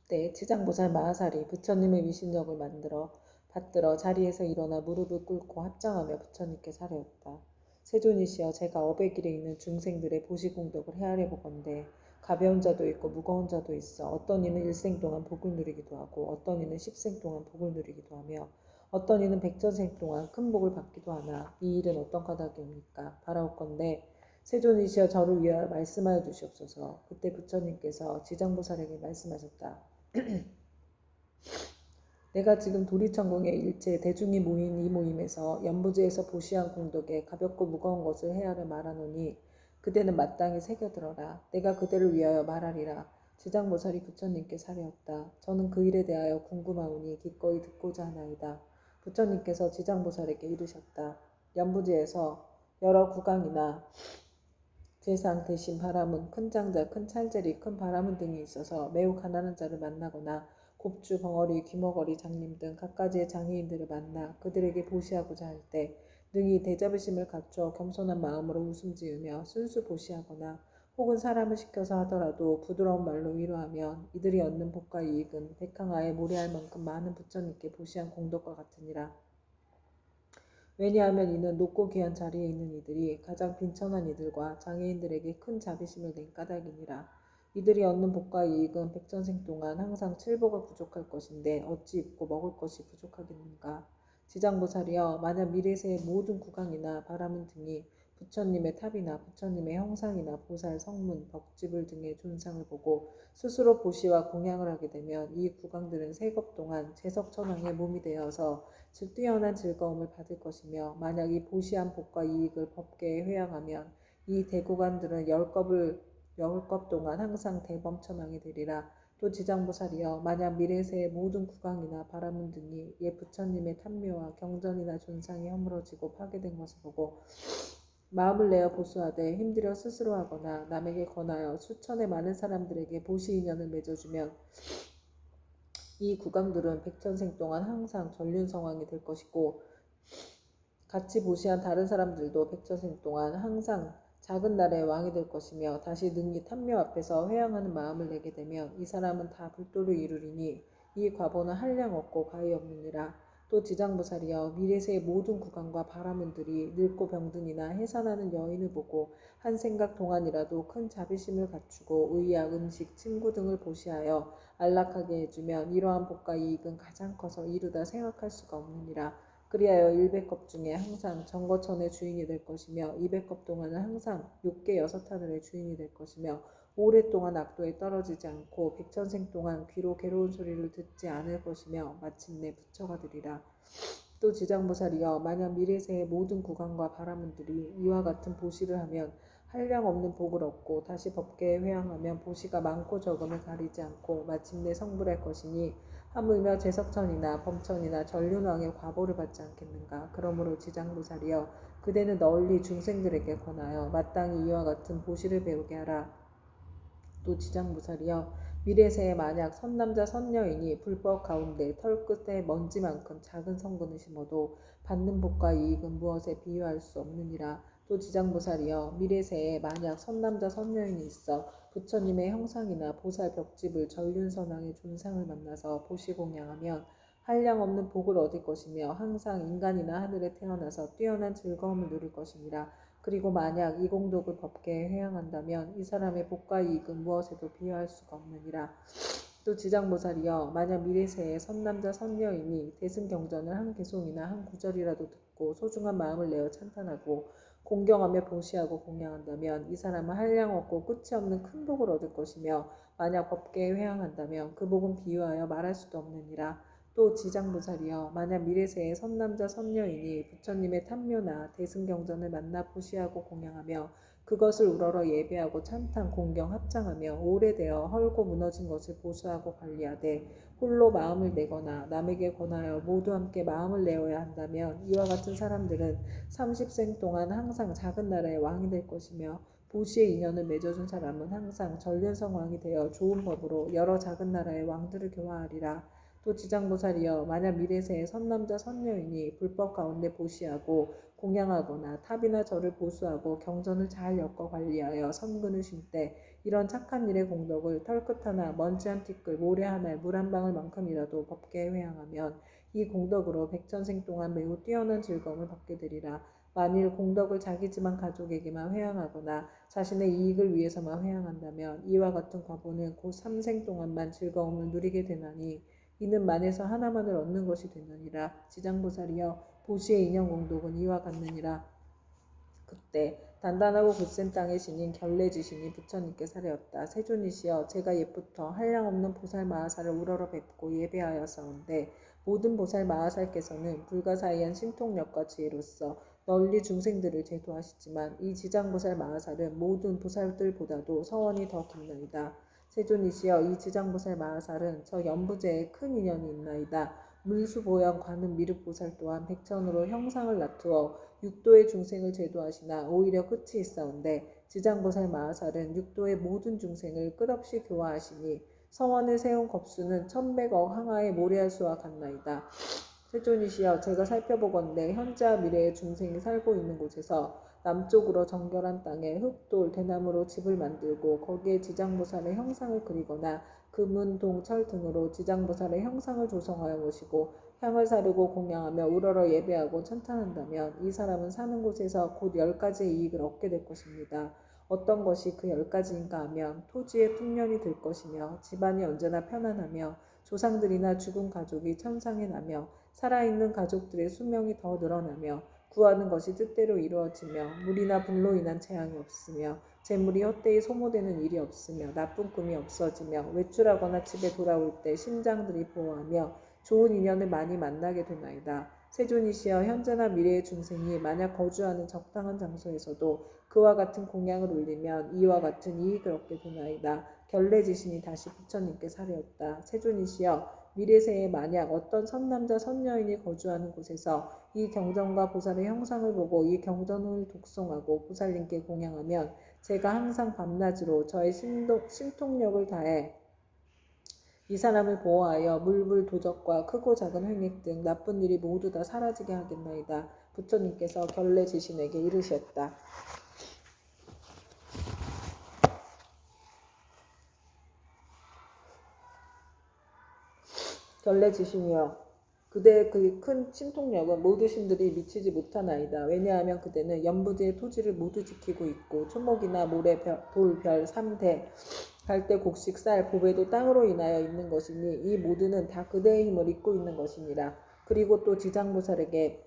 때 지장보살 마하살이 부처님의 위신력을 받들어 자리에서 일어나 무릎을 꿇고 합장하며 부처님께 사려었다. 세존이시여, 제가 어백일에 있는 중생들의 보시공덕을 헤아려 보건대 가벼운 자도 있고 무거운 자도 있어 어떤 이는 일생 동안 복을 누리기도 하고 어떤 이는 십생 동안 복을 누리기도 하며 어떤 이는 백전생 동안 큰 복을 받기도 하나 이 일은 어떤 까닭입니까? 바라옵건대 세존이시여, 저를 위하여 말씀하여 주시옵소서. 그때 부처님께서 지장보살에게 말씀하셨다. 내가 지금 도리천궁의 일체 대중이 모인 이 모임에서 연부지에서 보시한 공덕에 가볍고 무거운 것을 헤아려 말하노니 그대는 마땅히 새겨들어라. 내가 그대를 위하여 말하리라. 지장보살이 부처님께 사려었다. 저는 그 일에 대하여 궁금하오니 기꺼이 듣고자 하나이다. 부처님께서 지장보살에게 이르셨다. 연부지에서 여러 구강이나 세상 대신 바라문, 큰 장자, 큰 찰제리, 큰 바라문 등이 있어서 매우 가난한 자를 만나거나 곱주, 벙어리, 귀머거리, 장님 등 갖가지의 장애인들을 만나 그들에게 보시하고자 할 때 능히 대자비심을 갖춰 겸손한 마음으로 웃음 지으며 순수 보시하거나 혹은 사람을 시켜서 하더라도 부드러운 말로 위로하면 이들이 얻는 복과 이익은 백항아에 모래할 만큼 많은 부처님께 보시한 공덕과 같으니라. 왜냐하면 이는 높고 귀한 자리에 있는 이들이 가장 빈천한 이들과 장애인들에게 큰 자비심을 낸 까닭이니라. 이들이 얻는 복과 이익은 백전생 동안 항상 칠복을 부족할 것인데 어찌 입고 먹을 것이 부족하겠는가. 지장보살이여, 만약 미래세의 모든 구강이나 바라문 등이 부처님의 탑이나 부처님의 형상이나 보살, 성문, 벽지불 등의 존상을 보고 스스로 보시와 공양을 하게 되면 이 구강들은 세겁 동안 재석천왕의 몸이 되어서 뛰어난 즐거움을 받을 것이며 만약 이 보시한 복과 이익을 법계에 회양하면 이 대구간들은 열겁 동안 항상 대범천왕이 되리라. 또 지장보살이여, 만약 미래세의 모든 구강이나 바라문 등이 옛 부처님의 탐묘와 경전이나 존상이 허물어지고 파괴된 것을 보고 마음을 내어 보수하되 힘들여 스스로 하거나 남에게 권하여 수천의 많은 사람들에게 보시 인연을 맺어주면 이 구강들은 백천생 동안 항상 전륜성왕이 될 것이고 같이 보시한 다른 사람들도 백천생 동안 항상 작은 나라의 왕이 될 것이며 다시 능히 탐묘 앞에서 회양하는 마음을 내게 되면 이 사람은 다 불도를 이루리니 이 과보는 한량 없고 가히 없느니라. 또 지장보살이여, 미래세의 모든 구강과 바라문들이 늙고 병든이나 해산하는 여인을 보고 한 생각 동안이라도 큰 자비심을 갖추고 의약, 음식, 친구 등을 보시하여 안락하게 해주면 이러한 복과 이익은 가장 커서 이루다 생각할 수가 없느니라. 그리하여 100겁 중에 항상 정거천의 주인이 될 것이며 200겁 동안은 항상 욕계 6하늘의 주인이 될 것이며 오랫동안 악도에 떨어지지 않고 백천생 동안 귀로 괴로운 소리를 듣지 않을 것이며 마침내 부처가 되리라. 또 지장보살이여, 만약 미래세의 모든 구강과 바라문들이 이와 같은 보시를 하면 한량 없는 복을 얻고 다시 법계에 회양하면 보시가 많고 적음을 가리지 않고 마침내 성불할 것이니 하물며 제석천이나 범천이나 전륜왕의 과보를 받지 않겠는가. 그러므로 지장보살이여, 그대는 널리 중생들에게 권하여 마땅히 이와 같은 보시를 배우게 하라. 또 지장보살이여, 미래세에 만약 선남자 선녀인이 불법 가운데 털끝에 먼지만큼 작은 성근을 심어도 받는 복과 이익은 무엇에 비유할 수 없느니라. 또 지장보살이여, 미래세에 만약 선남자 선녀인이 있어 부처님의 형상이나 보살 벽집을 전륜선왕의 존상을 만나서 보시공양하면 한량없는 복을 얻을 것이며 항상 인간이나 하늘에 태어나서 뛰어난 즐거움을 누릴 것이니라. 그리고 만약 이 공덕을 법계에 회양한다면 이 사람의 복과 이익은 무엇에도 비유할 수가 없느니라. 또 지장보살이여, 만약 미래세에 선남자 선녀인이 대승경전을 한 개송이나 한 구절이라도 듣고 소중한 마음을 내어 찬탄하고 공경하며 보시하고 공양한다면 이 사람은 한량 없고 끝이 없는 큰 복을 얻을 것이며 만약 법계에 회양한다면 그 복은 비유하여 말할 수도 없느니라. 또 지장보살이여, 만약 미래세에 선남자 선녀인이 부처님의 탐묘나 대승경전을 만나 보시하고 공양하며 그것을 우러러 예배하고 찬탄, 공경, 합장하며 오래되어 헐고 무너진 것을 보수하고 관리하되 홀로 마음을 내거나 남에게 권하여 모두 함께 마음을 내어야 한다면 이와 같은 사람들은 30생 동안 항상 작은 나라의 왕이 될 것이며 보시의 인연을 맺어준 사람은 항상 전륜성 왕이 되어 좋은 법으로 여러 작은 나라의 왕들을 교화하리라. 또 지장보살이여, 만약 미래세에 선남자 선녀인이 불법 가운데 보시하고 공양하거나 탑이나 절을 보수하고 경전을 잘 엮어 관리하여 선근을 쉴 때 이런 착한 일의 공덕을 털끝 하나, 먼지 한 티끌, 모래 한 알, 물 한 방울만큼이라도 법게 회양하면 이 공덕으로 백천생 동안 매우 뛰어난 즐거움을 받게 되리라. 만일 공덕을 자기 집안 가족에게만 회양하거나 자신의 이익을 위해서만 회양한다면 이와 같은 과보는 곧 삼생 동안만 즐거움을 누리게 되나니 이는 만에서 하나만을 얻는 것이 되느니라. 지장보살이여 보시의 인연 공덕은 이와 같느니라. 그때 단단하고 굳센 땅에 지닌 결례지신이 부처님께 사례었다. 세존이시여 제가 옛부터 한량없는 보살 마하살을 우러러 뵙고 예배하였사온데 모든 보살 마하살께서는 불가사의한 신통력과 지혜로서 널리 중생들을 제도하시지만 이 지장보살 마하살은 모든 보살들보다도 서원이 더 깊나이다. 세존이시여 이 지장보살 마하살은 저 연부제에 큰 인연이 있나이다. 문수보영 관음 미륵보살 또한 백천으로 형상을 낮추어 육도의 중생을 제도하시나 오히려 끝이 있사온데 지장보살 마하살은 육도의 모든 중생을 끝없이 교화하시니 서원을 세운 겁수는 1100억 항아의 모래알 수와 같나이다. 세존이시여 제가 살펴보건대 현재와 미래의 중생이 살고 있는 곳에서 남쪽으로 정결한 땅에 흙돌, 대나무로 집을 만들고 거기에 지장보살의 형상을 그리거나 금은, 동, 철 등으로 지장보살의 형상을 조성하여 모시고 향을 사르고 공양하며 우러러 예배하고 찬탄한다면 이 사람은 사는 곳에서 곧 10가지의 이익을 얻게 될 것입니다. 어떤 것이 그 10가지인가 하면 토지의 풍년이 될 것이며 집안이 언제나 편안하며 조상들이나 죽은 가족이 천상에 나며 살아있는 가족들의 수명이 더 늘어나며 구하는 것이 뜻대로 이루어지며 물이나 불로 인한 재앙이 없으며 재물이 헛되이 소모되는 일이 없으며 나쁜 꿈이 없어지며 외출하거나 집에 돌아올 때 심장들이 보호하며 좋은 인연을 많이 만나게 되나이다. 세존이시여 현재나 미래의 중생이 만약 거주하는 적당한 장소에서도 그와 같은 공양을 올리면 이와 같은 이익을 얻게 되나이다. 결례지신이 다시 부처님께 사례었다. 세존이시여 미래세에 만약 어떤 선남자 선여인이 거주하는 곳에서 이 경전과 보살의 형상을 보고 이 경전을 독송하고 보살님께 공양하면 제가 항상 밤낮으로 저의 신통력을 다해 이 사람을 보호하여 물불 도적과 크고 작은 횡액 등 나쁜 일이 모두 다 사라지게 하겠나이다. 부처님께서 결례지신에게 이르셨다. 결례지신이여 그대의 그 큰 신통력은 모두 신들이 미치지 못하나이다. 왜냐하면 그대는 연부지의 토지를 모두 지키고 있고 초목이나 모래, 돌, 별, 삼대, 갈대, 곡식, 쌀, 보배도 땅으로 인하여 있는 것이니 이 모두는 다 그대의 힘을 잇고 있는 것이니라. 그리고 또 지장보살에게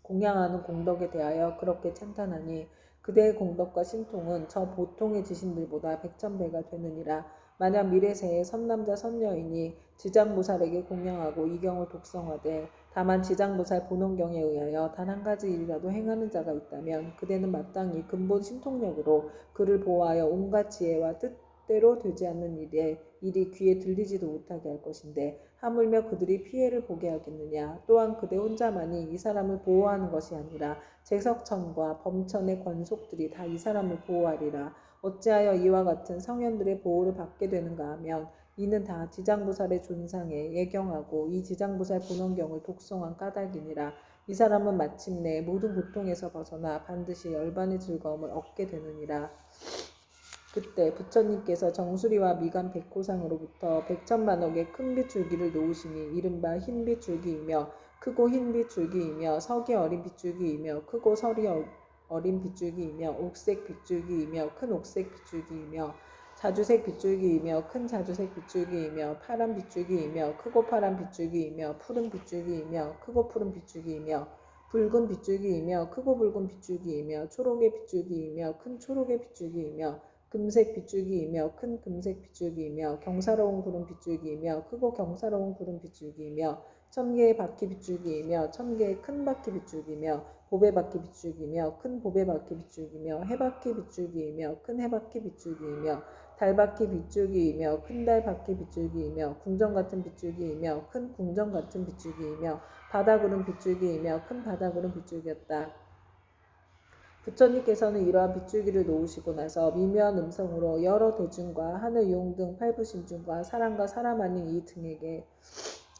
공양하는 공덕에 대하여 그렇게 찬탄하니 그대의 공덕과 신통은 저 보통의 지신들보다 백천배가 되느니라. 만약 미래세에 선남자 선여인이 지장보살에게 공양하고 이 경을 독성하되 다만 지장보살 본원경에 의하여 단 한 가지 일이라도 행하는 자가 있다면 그대는 마땅히 근본 신통력으로 그를 보호하여 온갖 지혜와 뜻대로 되지 않는 일이 귀에 들리지도 못하게 할 것인데 하물며 그들이 피해를 보게 하겠느냐. 또한 그대 혼자만이 이 사람을 보호하는 것이 아니라 제석천과 범천의 권속들이 다 이 사람을 보호하리라. 어찌하여 이와 같은 성현들의 보호를 받게 되는가 하면 이는 다 지장보살의 존상에 예경하고 이 지장보살 본원경을 독송한 까닭이니라. 이 사람은 마침내 모든 고통에서 벗어나 반드시 열반의 즐거움을 얻게 되느니라. 그때 부처님께서 정수리와 미간 백호상으로부터 백천만억의 큰 빗줄기를 놓으시니 이른바 흰 빗줄기이며 크고 흰 빗줄기이며 석이 어린 빗줄기이며 크고 설이 어린 빗줄기이며 옥색 빗줄기이며 큰 옥색 빗줄기이며 자주색 빗줄기이며 큰 자주색 빗줄기이며 파란 빗줄기이며 크고 파란 빗줄기이며 푸른 빗줄기이며 크고 푸른 빗줄기이며 붉은 빗줄기이며 크고 붉은 빗줄기이며 초록의 빗줄기이며 큰 초록의 빗줄기이며 금색 빗줄기이며 큰 금색 빗줄기이며 경사로운 구름 빗줄기이며 크고 경사로운 구름 빗줄기이며 1000개의 바퀴 빗줄기이며 1000개의 큰 바퀴 빗줄기이며 보배바퀴 빗줄기이며 큰 보배바퀴 빗줄기이며 해바퀴 빗줄기이며 큰 해바퀴 빗줄기이며 달바퀴 빗줄기이며 큰 달바퀴 빗줄기이며 궁전 같은 빗줄기이며 큰 궁전 같은 빗줄기이며 바다구름 빗줄기이며 큰 바다구름 빗줄기였다. 부처님께서는 이러한 빗줄기를 놓으시고 나서 미묘한 음성으로 여러 대중과 하늘 용 등 팔부신중과 사람과 사람 아닌 이 등에게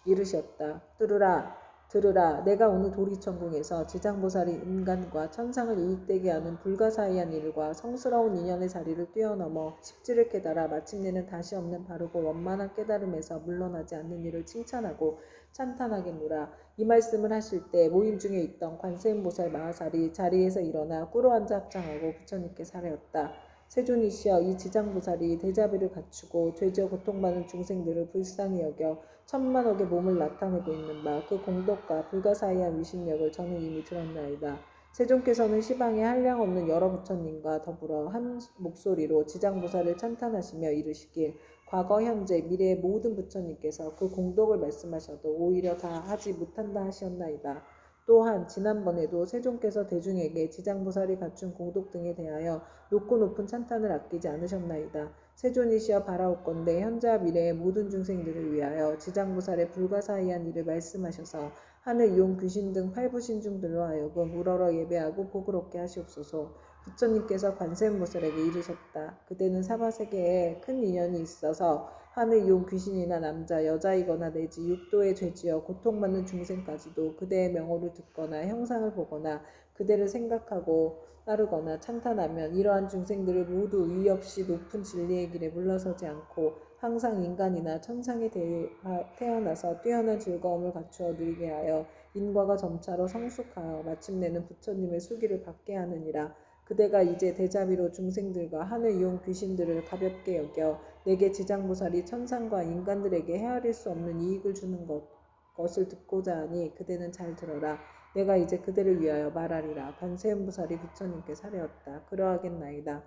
이르셨다. 들으라. 들으라. 내가 오늘 도리천궁에서 지장보살이 인간과 천상을 이익되게 하는 불가사의한 일과 성스러운 인연의 자리를 뛰어넘어 십지를 깨달아 마침내는 다시 없는 바르고 원만한 깨달음에서 물러나지 않는 일을 칭찬하고 찬탄하겠노라. 이 말씀을 하실 때 모임 중에 있던 관세음보살 마하살이 자리에서 일어나 꿇어앉아 합장하고 부처님께 사례었다. 세존이시여, 이 지장보살이 대자비를 갖추고 죄지어 고통받는 중생들을 불쌍히 여겨 천만억의 몸을 나타내고 있는 바 그 공덕과 불가사의한 위신력을 저는 이미 들었나이다. 세존께서는 시방에 한량없는 여러 부처님과 더불어 한 목소리로 지장보살을 찬탄하시며 이르시길 과거 현재 미래의 모든 부처님께서 그 공덕을 말씀하셔도 오히려 다 하지 못한다 하시었나이다. 또한 지난번에도 세존께서 대중에게 지장보살이 갖춘 공덕 등에 대하여 높고 높은 찬탄을 아끼지 않으셨나이다. 세존이시여, 바라옵건대 현재와 미래의 모든 중생들을 위하여 지장보살의 불가사의한 일을 말씀하셔서 하늘 이용 귀신 등 팔부신중들로 하여금 우러러 예배하고 복을 얻게 하시옵소서. 부처님께서 관세음보살에게 이르셨다. 그대는 사바세계에 큰 인연이 있어서 하늘 이용 귀신이나 남자, 여자이거나 내지 육도에 죄지어 고통받는 중생까지도 그대의 명호를 듣거나 형상을 보거나 그대를 생각하고 따르거나 찬탄하면 이러한 중생들을 모두 의의 없이 높은 진리의 길에 물러서지 않고 항상 인간이나 천상에 태어나서 뛰어난 즐거움을 갖추어 누리게 하여 인과가 점차로 성숙하여 마침내는 부처님의 수기를 받게 하느니라. 그대가 이제 대자비로 중생들과 하늘 이용 귀신들을 가볍게 여겨 내게 지장보살이 천상과 인간들에게 헤아릴 수 없는 이익을 주는 것을 듣고자 하니 그대는 잘 들어라. 내가 이제 그대를 위하여 말하리라. 관세음보살이 부처님께 사례었다. 그러하겠나이다.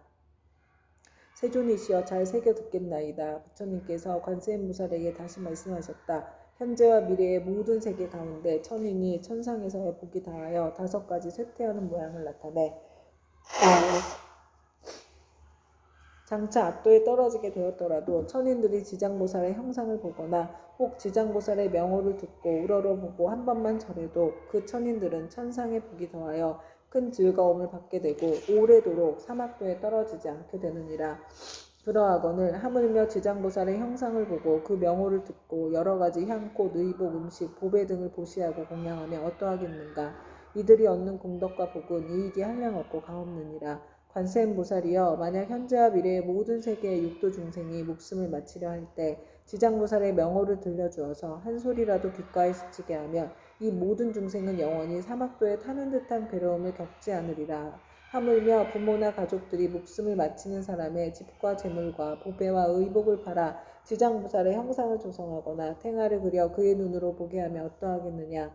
세존이시여, 잘 새겨 듣겠나이다. 부처님께서 관세음보살에게 다시 말씀하셨다. 현재와 미래의 모든 세계 가운데 천인이 천상에서의 복이 다하여 5가지 쇠퇴하는 모양을 나타내 장차 압도에 떨어지게 되었더라도 천인들이 지장보살의 형상을 보거나 혹 지장보살의 명호를 듣고 우러러보고 한 번만 절해도 그 천인들은 천상의 복이 더하여 큰 즐거움을 받게 되고 오래도록 사막도에 떨어지지 않게 되느니라. 그러하거늘 하물며 지장보살의 형상을 보고 그 명호를 듣고 여러가지 향꽃, 의복, 음식, 보배 등을 보시하고 공양하며 어떠하겠는가. 이들이 얻는 공덕과 복은 이익이 한량없고 가없느니라. 관세음보살이여, 만약 현재와 미래의 모든 세계의 육도 중생이 목숨을 마치려 할 때 지장보살의 명호를 들려주어서 한 소리라도 귓가에 스치게 하면 이 모든 중생은 영원히 사막도에 타는 듯한 괴로움을 겪지 않으리라. 하물며 부모나 가족들이 목숨을 마치는 사람의 집과 재물과 보배와 의복을 팔아 지장보살의 형상을 조성하거나 탱화를 그려 그의 눈으로 보게 하면 어떠하겠느냐.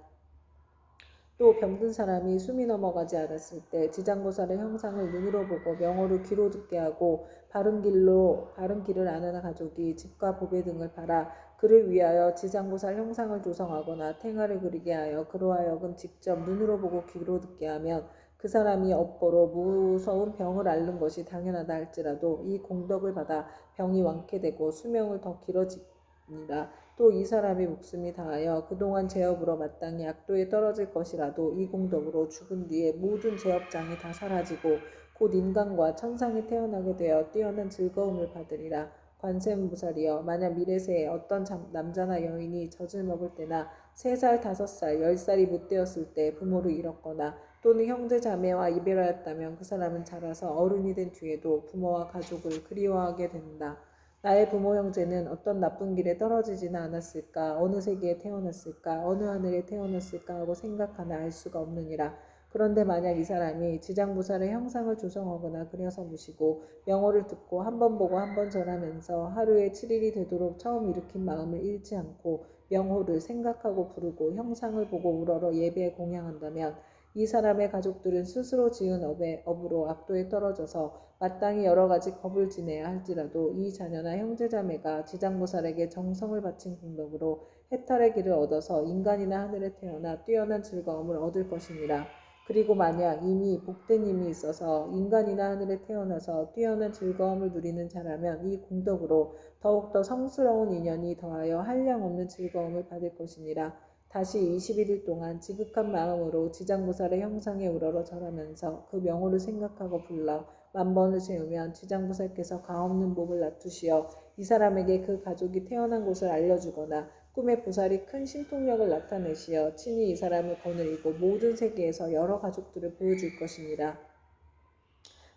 또 병든 사람이 숨이 넘어가지 않았을 때 지장보살의 형상을 눈으로 보고 명호를 귀로 듣게 하고 바른 길을 아는 가족이 집과 보배 등을 팔아 그를 위하여 지장보살 형상을 조성하거나 탱화를 그리게 하여 그로 하여금 직접 눈으로 보고 귀로 듣게 하면 그 사람이 업보로 무서운 병을 앓는 것이 당연하다 할지라도 이 공덕을 받아 병이 완쾌되고 수명을 더 길어지니라. 또 이 사람의 목숨이 다하여 그동안 죄업으로 마땅히 악도에 떨어질 것이라도 이 공덕으로 죽은 뒤에 모든 죄업장이 다 사라지고 곧 인간과 천상에 태어나게 되어 뛰어난 즐거움을 받으리라. 관세음보살이여, 만약 미래세에 어떤 남자나 여인이 젖을 먹을 때나 3살, 5살, 10살이 못 되었을 때 부모를 잃었거나 또는 형제 자매와 이별하였다면 그 사람은 자라서 어른이 된 뒤에도 부모와 가족을 그리워하게 된다. 나의 부모 형제는 어떤 나쁜 길에 떨어지지는 않았을까, 어느 세계에 태어났을까, 어느 하늘에 태어났을까 하고 생각하나 알 수가 없느니라. 그런데 만약 이 사람이 지장보살의 형상을 조성하거나 그려서 모시고 명호를 듣고 한 번 보고 한 번 절하면서 하루에 7일이 되도록 처음 일으킨 마음을 잃지 않고 명호를 생각하고 부르고 형상을 보고 우러러 예배에 공양한다면 이 사람의 가족들은 스스로 지은 업으로 압도에 떨어져서 마땅히 여러 가지 겁을 지내야 할지라도 이 자녀나 형제자매가 지장보살에게 정성을 바친 공덕으로 해탈의 길을 얻어서 인간이나 하늘에 태어나 뛰어난 즐거움을 얻을 것이니라. 그리고 만약 이미 복된 힘이 있어서 인간이나 하늘에 태어나서 뛰어난 즐거움을 누리는 자라면 이 공덕으로 더욱더 성스러운 인연이 더하여 한량없는 즐거움을 받을 것이니라. 다시 21일 동안 지극한 마음으로 지장보살의 형상에 우러러 절하면서 그 명호를 생각하고 불러 10,000번을 채우면 지장보살께서 가없는 복을 나투시어 이 사람에게 그 가족이 태어난 곳을 알려주거나 꿈의 보살이 큰 신통력을 나타내시어 친히 이 사람을 거느리고 모든 세계에서 여러 가족들을 보여줄 것이니라.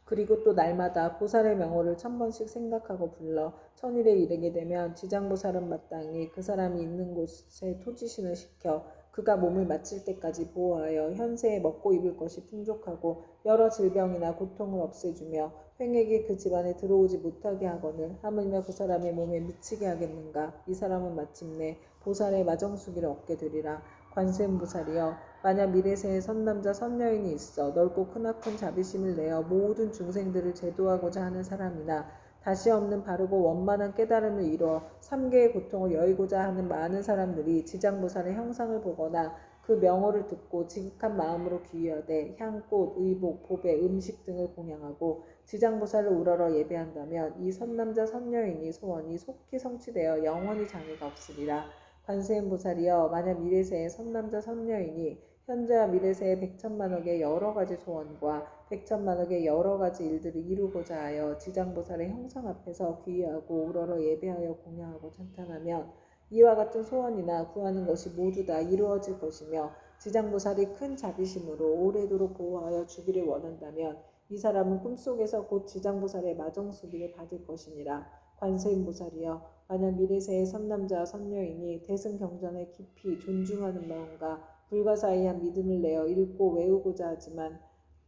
그리고 또 날마다 보살의 명호를 1000번씩 생각하고 불러 천일에 이르게 되면 지장보살은 마땅히 그 사람이 있는 곳에 토지신을 시켜 그가 몸을 마칠 때까지 보호하여 현세에 먹고 입을 것이 풍족하고 여러 질병이나 고통을 없애주며 횡액이 그 집안에 들어오지 못하게 하거늘 하물며 그 사람의 몸에 미치게 하겠는가. 이 사람은 마침내 보살의 마정수기를 얻게 되리라. 관세음보살이여, 만약 미래세에 선남자 선여인이 있어 넓고 크나큰 자비심을 내어 모든 중생들을 제도하고자 하는 사람이나 다시 없는 바르고 원만한 깨달음을 이루어 삼계의 고통을 여의고자 하는 많은 사람들이 지장보살의 형상을 보거나 그 명호를 듣고 지극한 마음으로 귀의하되 향꽃, 의복, 보배, 음식 등을 공양하고 지장보살을 우러러 예배한다면 이 선남자 선여인이 소원이 속히 성취되어 영원히 장애가 없으리라. 관세음보살이여, 만약 미래세에 선남자 선여인이 현재와 미래세의 백천만억의 여러 가지 소원과 백천만억의 여러 가지 일들을 이루고자 하여 지장보살의 형상 앞에서 귀의하고 우러러 예배하여 공양하고 찬탄하면 이와 같은 소원이나 구하는 것이 모두 다 이루어질 것이며 지장보살이 큰 자비심으로 오래도록 보호하여 주기를 원한다면 이 사람은 꿈속에서 곧 지장보살의 마정수기를 받을 것이니라. 관세음보살이여, 만약 미래세의 선남자와 선여인이 대승경전을 깊이 존중하는 마음과 불가사의한 믿음을 내어 읽고 외우고자 하지만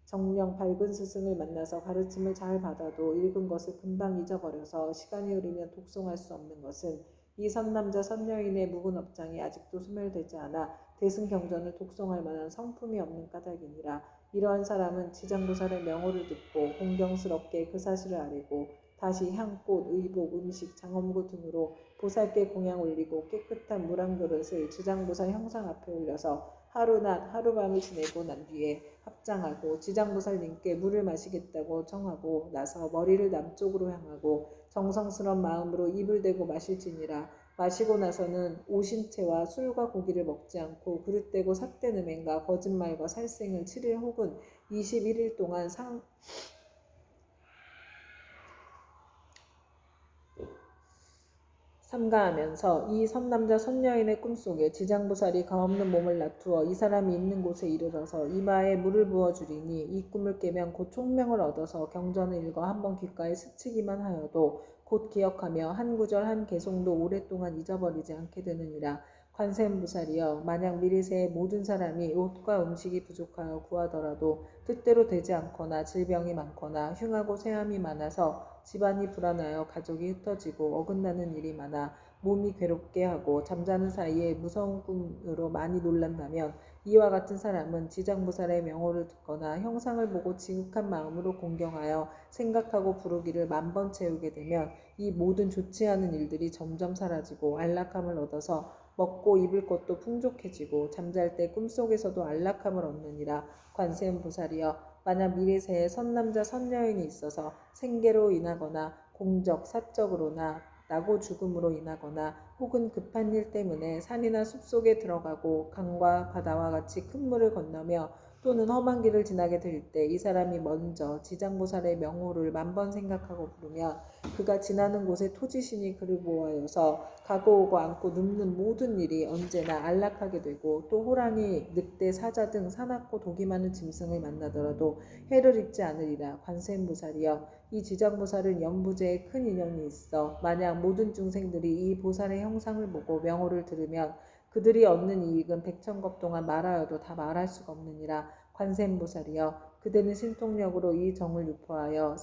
정령 밝은 스승을 만나서 가르침을 잘 받아도 읽은 것을 금방 잊어버려서 시간이 흐르면 독송할 수 없는 것은 이 선남자 선여인의 묵은 업장이 아직도 소멸되지 않아 대승경전을 독송할 만한 성품이 없는 까닭이니라. 이러한 사람은 지장보살의 명호를 듣고 공경스럽게 그 사실을 아뢰고 다시 향꽃, 의복, 음식, 장엄구 등으로 보살께 공양 올리고 깨끗한 물 한 그릇을 지장보살 형상 앞에 올려서 하루낮 하루밤을 지내고 난 뒤에 합장하고 지장보살님께 물을 마시겠다고 청하고 나서 머리를 남쪽으로 향하고 정성스런 마음으로 입을 대고 마실지니라. 마시고 나서는 오신채와 술과 고기를 먹지 않고 그릇되고 삿된 음행과 거짓말과 살생을 7일 혹은 21일 동안 삼가하면서 이 선남자 선여인의 꿈속에 지장보살이 가없는 몸을 나투어 이 사람이 있는 곳에 이르러서 이마에 물을 부어주리니 이 꿈을 깨면 곧 총명을 얻어서 경전을 읽어 한번 귓가에 스치기만 하여도 곧 기억하며 한 구절 한 개송도 오랫동안 잊어버리지 않게 되느니라. 관세음보살이여, 만약 미래세의 모든 사람이 옷과 음식이 부족하여 구하더라도 뜻대로 되지 않거나 질병이 많거나 흉하고 쇠함이 많아서 집안이 불안하여 가족이 흩어지고 어긋나는 일이 많아 몸이 괴롭게 하고 잠자는 사이에 무서운 꿈으로 많이 놀란다면 이와 같은 사람은 지장보살의 명호를 듣거나 형상을 보고 지극한 마음으로 공경하여 생각하고 부르기를 10,000번 채우게 되면 이 모든 좋지 않은 일들이 점점 사라지고 안락함을 얻어서 먹고 입을 것도 풍족해지고 잠잘 때 꿈속에서도 안락함을 얻느니라. 관세음보살이여, 만약 미래세에 선남자 선여인이 있어서 생계로 인하거나 공적, 사적으로나 나고 죽음으로 인하거나 혹은 급한 일 때문에 산이나 숲속에 들어가고 강과 바다와 같이 큰 물을 건너며 또는 험한 길을 지나게 될 때 이 사람이 먼저 지장보살의 명호를 10,000번 생각하고 부르면 그가 지나는 곳에 토지신이 그를 보호하여서 가고 오고 앉고 눕는 모든 일이 언제나 안락하게 되고 또 호랑이, 늑대, 사자 등 사납고 독이 많은 짐승을 만나더라도 해를 입지 않으리라. 관세음보살이여, 이 지장보살은 연부제에 큰 인연이 있어 만약 모든 중생들이 이 보살의 형상을 보고 명호를 들으면 그들이 얻는 이익은 백천겁 동안 말하여도 다 말할 수가 없느니라. 관세음보살이여, 그대는 신통력으로 이 경을 유포하여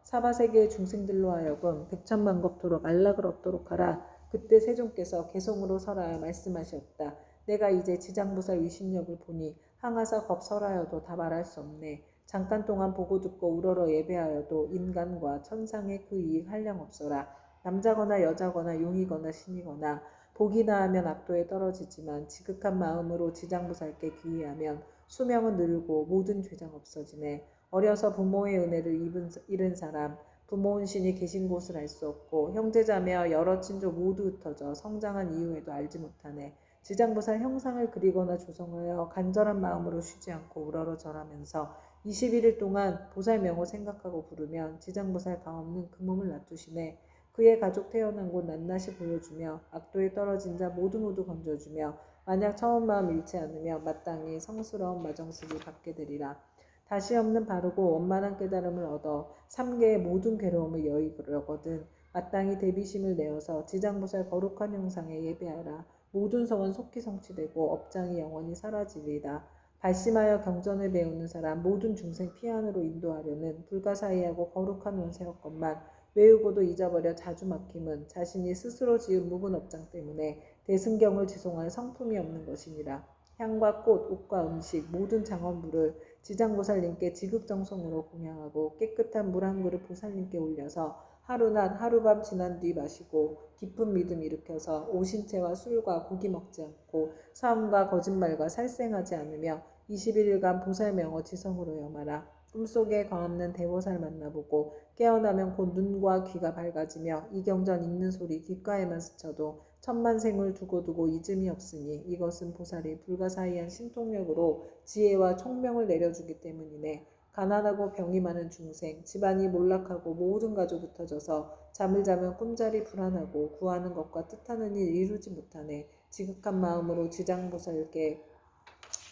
사바세계의 중생들로 하여금 백천만겁도록 안락을 얻도록 하라. 그때 세존께서 개성으로 설하여 말씀하셨다. 내가 이제 지장보살 위신력을 보니 항아사 겁설하여도 다 말할 수 없네. 잠깐 동안 보고 듣고 우러러 예배하여도 인간과 천상의 그 이익 한량 없어라. 남자거나 여자거나 용이거나 신이거나 복이나 하면 악도에 떨어지지만 지극한 마음으로 지장보살께 귀의하면 수명은 늘고 모든 죄장 없어지네. 어려서 부모의 은혜를 잃은 사람, 부모 은신이 계신 곳을 알 수 없고 형제자매와 여러 친족 모두 흩어져 성장한 이후에도 알지 못하네. 지장보살 형상을 그리거나 조성하여 간절한 마음으로 쉬지 않고 우러러 절하면서 21일 동안 보살 명호 생각하고 부르면 지장보살 가없는 그 몸을 놔두시네. 그의 가족 태어난 곳 낱낱이 보여주며 악도에 떨어진 자 모두 건져주며 만약 처음 마음 잃지 않으며 마땅히 성스러운 마정식을 받게 되리라. 다시 없는 바르고 원만한 깨달음을 얻어 삼계의 모든 괴로움을 여의려거든 마땅히 대비심을 내어서 지장보살 거룩한 형상에 예배하라. 모든 성은 속히 성취되고 업장이 영원히 사라지리라. 발심하여 경전을 배우는 사람 모든 중생 피안으로 인도하려는 불가사의하고 거룩한 원세였건만 외우고도 잊어버려 자주 막힘은 자신이 스스로 지은 묵은 업장 때문에 대승경을 지송할 성품이 없는 것이니라. 향과 꽃, 옷과 음식, 모든 장원물을 지장보살님께 지극정성으로 공양하고 깨끗한 물 한 그릇 보살님께 올려서 하루낮 하루밤 지난 뒤 마시고 깊은 믿음 일으켜서 오신채와 술과 고기 먹지 않고 사음과 거짓말과 살생하지 않으며 21일간 보살명어 지성으로 염하라. 꿈속에 광없는 대보살 만나보고 깨어나면 곧 눈과 귀가 밝아지며 이 경전 읽는 소리 귓가에만 스쳐도 천만생을 두고두고 잊음이 없으니 이것은 보살이 불가사의한 신통력으로 지혜와 총명을 내려주기 때문이네. 가난하고 병이 많은 중생, 집안이 몰락하고 모든 가족 흩어져서 잠을 자면 꿈자리 불안하고 구하는 것과 뜻하는 일 이루지 못하네. 지극한 마음으로 지장보살께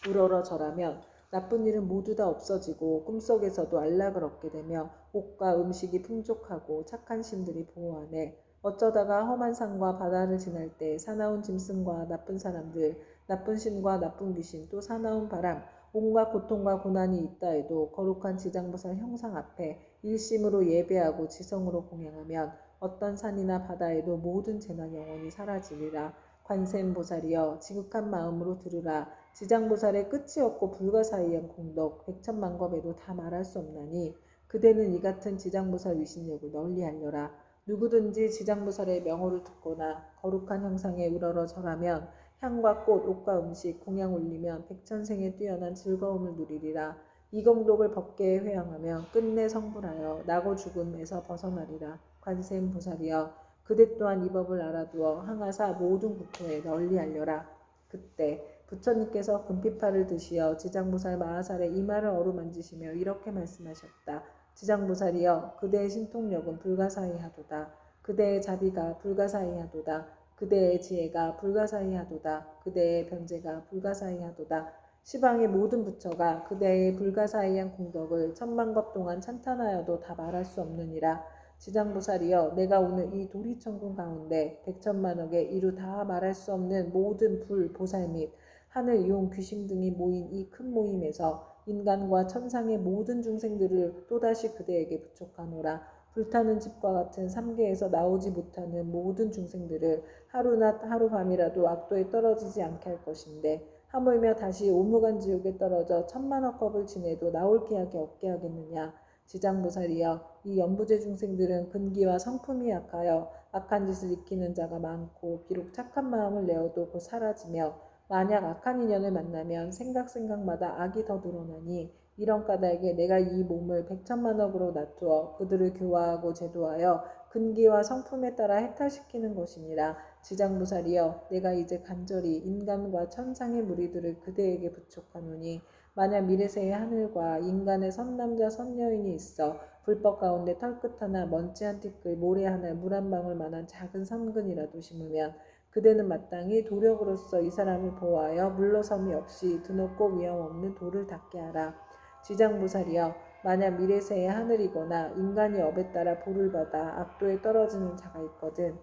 우러러 절하면 나쁜 일은 모두 다 없어지고 꿈속에서도 안락을 얻게 되며 옷과 음식이 풍족하고 착한 신들이 보호하네. 어쩌다가 험한 산과 바다를 지날 때 사나운 짐승과 나쁜 사람들, 나쁜 신과 나쁜 귀신, 또 사나운 바람, 온갖 고통과 고난이 있다 해도 거룩한 지장보살 형상 앞에 일심으로 예배하고 지성으로 공양하면 어떤 산이나 바다에도 모든 재난 영원히 사라지리라. 관세음보살이여 지극한 마음으로 들으라. 지장보살의 끝이 없고 불가사의한 공덕 백천만겁에도 다 말할 수 없나니 그대는 이 같은 지장보살 위신력을 널리 알려라. 누구든지 지장보살의 명호를 듣거나 거룩한 형상에 우러러 절하면 향과 꽃, 옷과 음식, 공양 올리면 백천생에 뛰어난 즐거움을 누리리라. 이공덕을 법계에 회항하며 끝내 성불하여 나고 죽음에서 벗어나리라. 관세음보살이여 그대 또한 이 법을 알아두어 항아사 모든 국토에 널리 알려라. 그때 부처님께서 금피파를 드시어 지장보살 마하살의 이마를 어루만지시며 이렇게 말씀하셨다. 지장보살이여 그대의 신통력은 불가사의하도다. 그대의 자비가 불가사의하도다. 그대의 지혜가 불가사의하도다. 그대의 변제가 불가사의하도다. 시방의 모든 부처가 그대의 불가사의한 공덕을 천만겁 동안 찬탄하여도 다 말할 수 없느니라. 지장보살이여 내가 오늘 이 도리천궁 가운데 백천만억에 이루 다 말할 수 없는 모든 불, 보살 및 하늘, 용, 귀신 등이 모인 이 큰 모임에서 인간과 천상의 모든 중생들을 또다시 그대에게 부촉하노라. 불타는 집과 같은 삼계에서 나오지 못하는 모든 중생들을 하루낮 하루밤이라도 악도에 떨어지지 않게 할 것인데 하물며 다시 오무간 지옥에 떨어져 천만억 겁을 지내도 나올 기약이 없게 하겠느냐. 지장보살이여 이 연부제 중생들은 근기와 성품이 약하여 악한 짓을 익히는 자가 많고 비록 착한 마음을 내어도 곧 사라지며 만약 악한 인연을 만나면 생각마다 악이 더 늘어나니 이런 까닭에 내가 이 몸을 백천만억으로 놔두어 그들을 교화하고 제도하여 근기와 성품에 따라 해탈시키는 것이니라. 지장보살이여 내가 이제 간절히 인간과 천상의 무리들을 그대에게 부촉하노니 만약 미래세의 하늘과 인간의 선남자 선여인이 있어 불법 가운데 털끝 하나 먼지 한 티끌 모래 하나 물 한 방울 만한 작은 선근이라도 심으면 그대는 마땅히 도력으로서 이 사람을 보호하여 물러섬이 없이 드높고 위험 없는 돌을 닦게 하라. 지장보살이여 만약 미래세의 하늘이거나 인간이 업에 따라 보를 받아 악도에 떨어지는 자가 있거든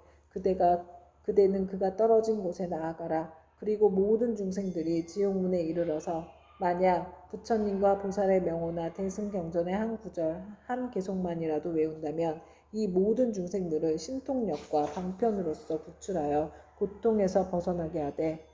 그대는 그가 떨어진 곳에 나아가라. 그리고 모든 중생들이 지옥문에 이르러서 만약 부처님과 보살의 명호나 대승경전의 한 구절, 한 개송만이라도 외운다면 이 모든 중생들을 신통력과 방편으로서 구출하여 고통에서 벗어나게 하되